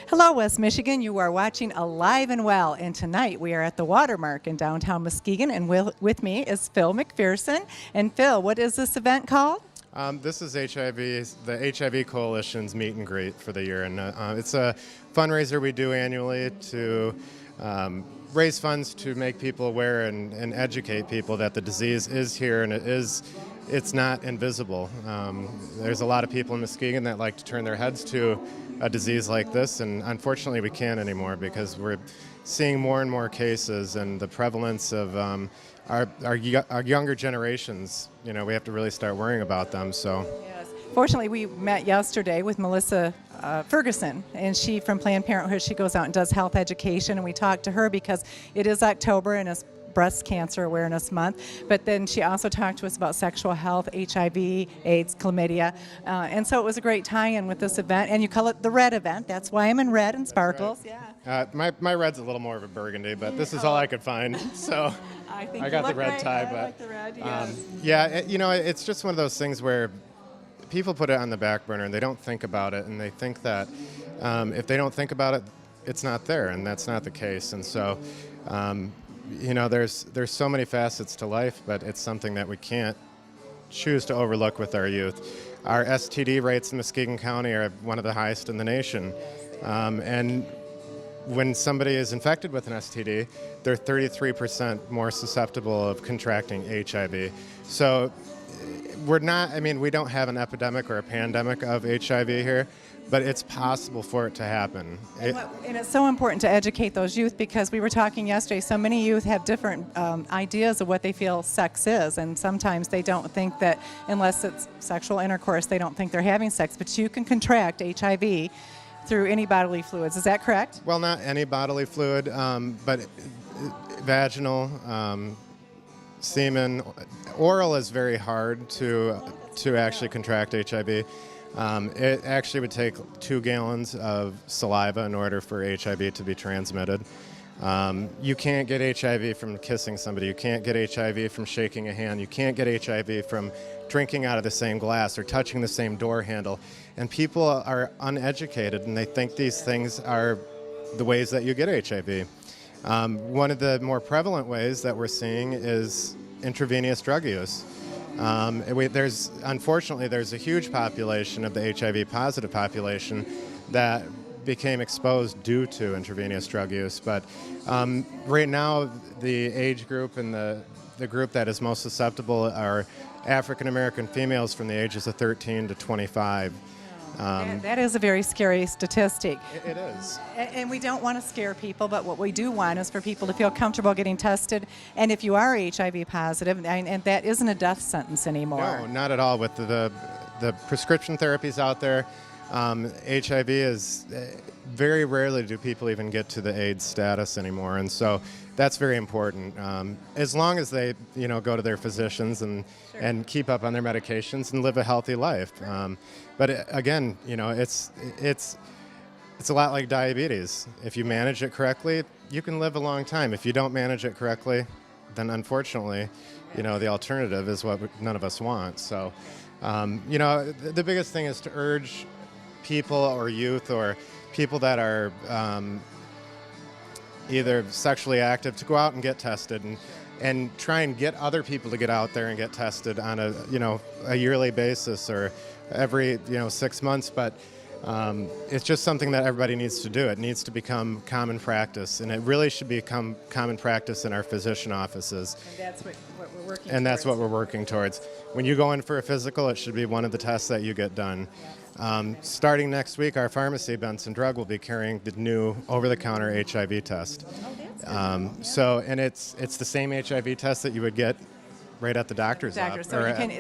Hello, West Michigan. You are watching Alive and Well, and tonight we are at the Watermark in downtown Muskegon, and with me is Phil McPherson. And Phil, what is this event called? This is the HIV Coalition's meet and greet for the year, and it's a fundraiser we do annually to raise funds to make people aware and educate people that the disease is here and it's not invisible. There's a lot of people in Muskegon that like to turn their heads to a disease like this, and unfortunately we can't anymore because we're seeing more and more cases, and the prevalence of our younger generations, we have to really start worrying about them. So. Yes. Fortunately, we met yesterday with Melissa Ferguson, and she from Planned Parenthood. She goes out and does health education, and we talked to her because it is October and it's Breast Cancer Awareness Month. But then she also talked to us about sexual health, HIV, AIDS, chlamydia, and so it was a great tie-in with this event. And you call it the Red event. That's why I'm in red and sparkles. Right. Yeah. My red's a little more of a burgundy, but this is all I could find. So I think I got the red great. tie, I but like the red, yes. It's just one of those things where people put it on the back burner and they don't think about it, and they think that if they don't think about it, it's not there, and that's not the case. And so, there's so many facets to life, but it's something that we can't choose to overlook with our youth. Our STD rates in Muskegon County are one of the highest in the nation, and when somebody is infected with an STD, they're 33% more susceptible of contracting HIV. So we don't have an epidemic or a pandemic of HIV here, but it's possible for it to happen. And it's so important to educate those youth, because we were talking yesterday, so many youth have different ideas of what they feel sex is, and sometimes they don't think that unless it's sexual intercourse, they don't think they're having sex, but you can contract HIV through any bodily fluids. Is that correct? Well, not any bodily fluid, but vaginal, semen. Oral is very hard to actually contract HIV. It actually would take 2 gallons of saliva in order for HIV to be transmitted. You can't get HIV from kissing somebody. You can't get HIV from shaking a hand. You can't get HIV from drinking out of the same glass or touching the same door handle. And people are uneducated, and they think these things are the ways that you get HIV. One of the more prevalent ways that we're seeing is intravenous drug use. Unfortunately, there's a huge population of the HIV positive population that became exposed due to intravenous drug use. But right now, the age group and the group that is most susceptible are African American females from the ages of 13 to 25. That is a very scary statistic. It is. And we don't want to scare people, but what we do want is for people to feel comfortable getting tested. And if you are HIV positive, and that isn't a death sentence anymore. No, not at all. With the prescription therapies out there, HIV is very rarely do people even get to the AIDS status anymore, and so that's very important. As long as they, go to their physicians and keep up on their medications and live a healthy life. But again, it's a lot like diabetes. If you manage it correctly, you can live a long time. If you don't manage it correctly, then unfortunately, the alternative is what none of us want. So, the biggest thing is to urge people or youth or people that are either sexually active to go out and get tested and try and get other people to get out there and get tested on a yearly basis or every 6 months. But it's just something that everybody needs to do. It needs to become common practice, and it really should become common practice in our physician offices. And that's what we're working towards. And that's what we're working towards. When you go in for a physical, it should be one of the tests that you get done. Starting next week, our pharmacy, Benson Drug, will be carrying the new over-the-counter HIV test. And it's the same HIV test that you would get right at the doctor's office.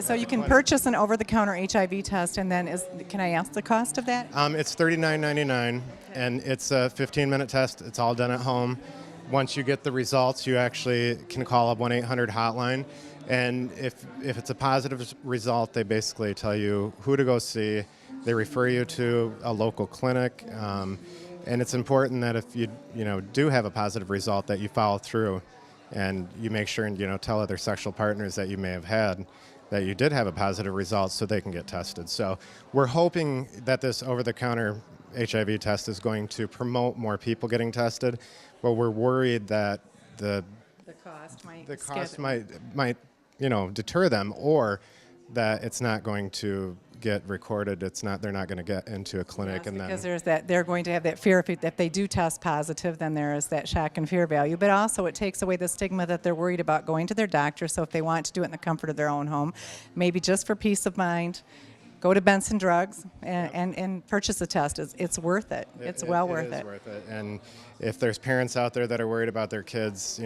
So you can purchase an over-the-counter HIV test, and then can I ask the cost of that? It's $39.99, and it's a 15-minute test. It's all done at home. Once you get the results, you actually can call a 1-800 hotline. And if it's a positive result, they basically tell you who to go see. They refer you to a local clinic, and it's important that if you do have a positive result, that you follow through, and you make sure and tell other sexual partners that you may have had that you did have a positive result, so they can get tested. So we're hoping that this over-the-counter HIV test is going to promote more people getting tested, but we're worried that the cost might deter them, or that it's not going to get recorded. They're not going to get into a clinic, Yes, and then because there's that, they're going to have that fear if they do test positive, then there is that shock and fear value. But also it takes away the stigma that they're worried about going to their doctor. So if they want to do it in the comfort of their own home, maybe just for peace of mind, go to Benson Drugs and purchase a test. It's worth it. It's well worth it. It is worth it. And if there's parents out there that are worried about their kids,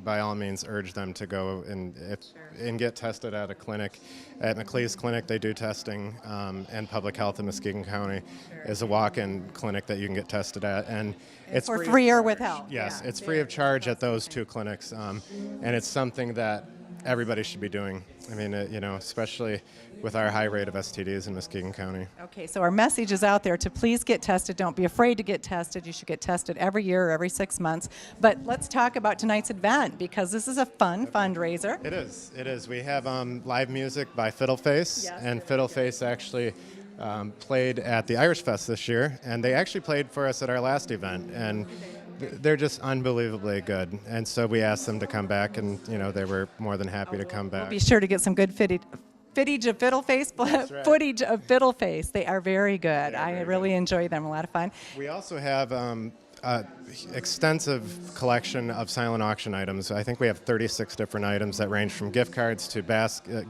by all means urge them to go and get tested at a clinic. At McLeese Clinic, they do testing, and Public Health in Muskegon County is a walk-in clinic that you can get tested at, and it's for free or with help. Yes, Yeah. it's free of charge at those two clinics, and it's something that everybody should be doing. I mean, especially with our high rate of STDs in Muskegon County. Okay, so our message is out there to please get tested. Don't be afraid to get tested. You should get tested every year or every 6 months. But let's talk about tonight's event, because this is a fun fundraiser. It is. It is. We have live music by Fiddleface, Yes, and very Fiddleface actually played at the Irish Fest this year, and they actually played for us at our last event, and they're just unbelievably good. And so we asked them to come back, and they were more than happy to come back. Be sure to get some good footage of Fiddleface, right. footage of Fiddleface. They are very good. I very really enjoy them. A lot of fun. We also have extensive collection of silent auction items. I think we have 36 different items that range from gift cards to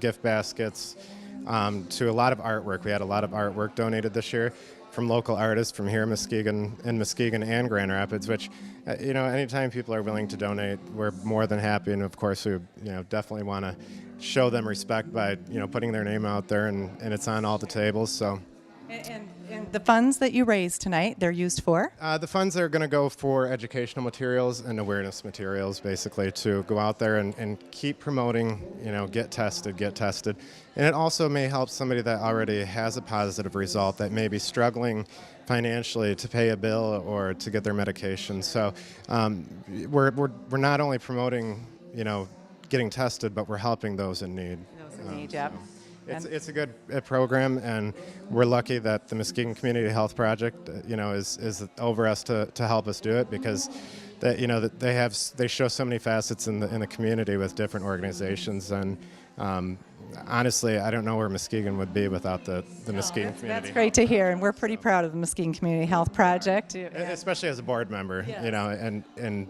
gift baskets to a lot of artwork. We had a lot of artwork donated this year from local artists from here in Muskegon and Grand Rapids, which, anytime people are willing to donate, we're more than happy. And of course, we, definitely want to show them respect by, putting their name out there, and it's on all the tables. So. And the funds that you raised tonight, they're used for? The funds are going to go for educational materials and awareness materials, basically, to go out there and keep promoting, get tested. And it also may help somebody that already has a positive result that may be struggling financially to pay a bill or to get their medication. So we're not only promoting, getting tested, but we're helping those in need. Yep. It's a good program, and we're lucky that the Muskegon Community Health Project, is over us to help us do it, because that they show so many facets in the community with different organizations, and honestly, I don't know where Muskegon would be without the Muskegon Community. That's great to hear, and we're pretty proud of the Muskegon Community Health Project. Especially as a board member, Yes. and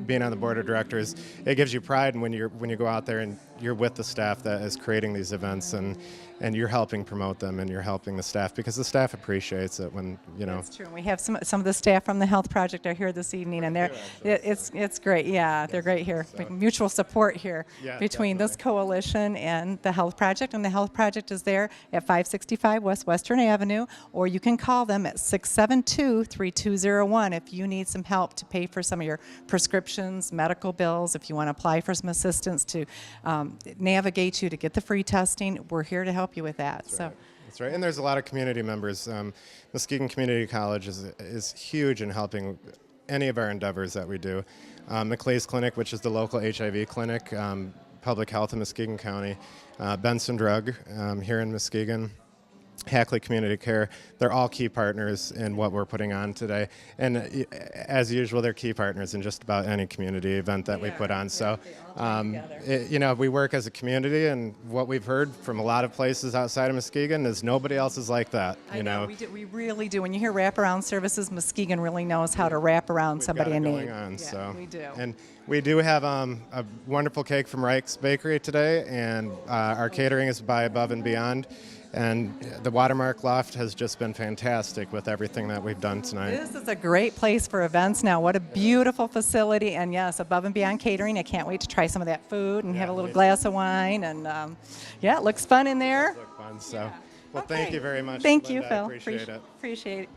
being on the board of directors, it gives you pride when you go out there and you're with the staff that is creating these events, and you're helping promote them, and you're helping the staff, because the staff appreciates it when That's true. And we have some of the staff from the health project are here this evening, and it's great. Yeah, they're great here. Mutual support here between this coalition and the health project. And the health project is there at 565 West Western Avenue, or you can call them at 672-3201 if you need some help to pay for some of your prescriptions, medical bills, if you want to apply for some assistance to navigate you to get the free testing. We're here to help you with that. That's right. And there's a lot of community members. Muskegon Community College is huge in helping any of our endeavors that we do. McLeese Clinic, which is the local HIV clinic, Public Health in Muskegon County, Benson Drug here in Muskegon, Hackley Community Care, they're all key partners in what we're putting on today. And as usual, they're key partners in just about any community event that we put on. So, we work as a community, and what we've heard from a lot of places outside of Muskegon is nobody else is like that. I know. We really do. When you hear wraparound services, Muskegon really knows how to wrap around somebody in need. We do. And we do have a wonderful cake from Reich's Bakery today, and our catering is by Above and Beyond. And the Watermark Loft has just been fantastic with everything that we've done tonight. This is a great place for events now. What a beautiful facility. And yes, Above and Beyond Catering. I can't wait to try some of that food and have a little glass of wine. And it looks fun in there. It does look fun. So, well, thank you very much. Thank you, Linda. Phil. I appreciate it. Appreciate it.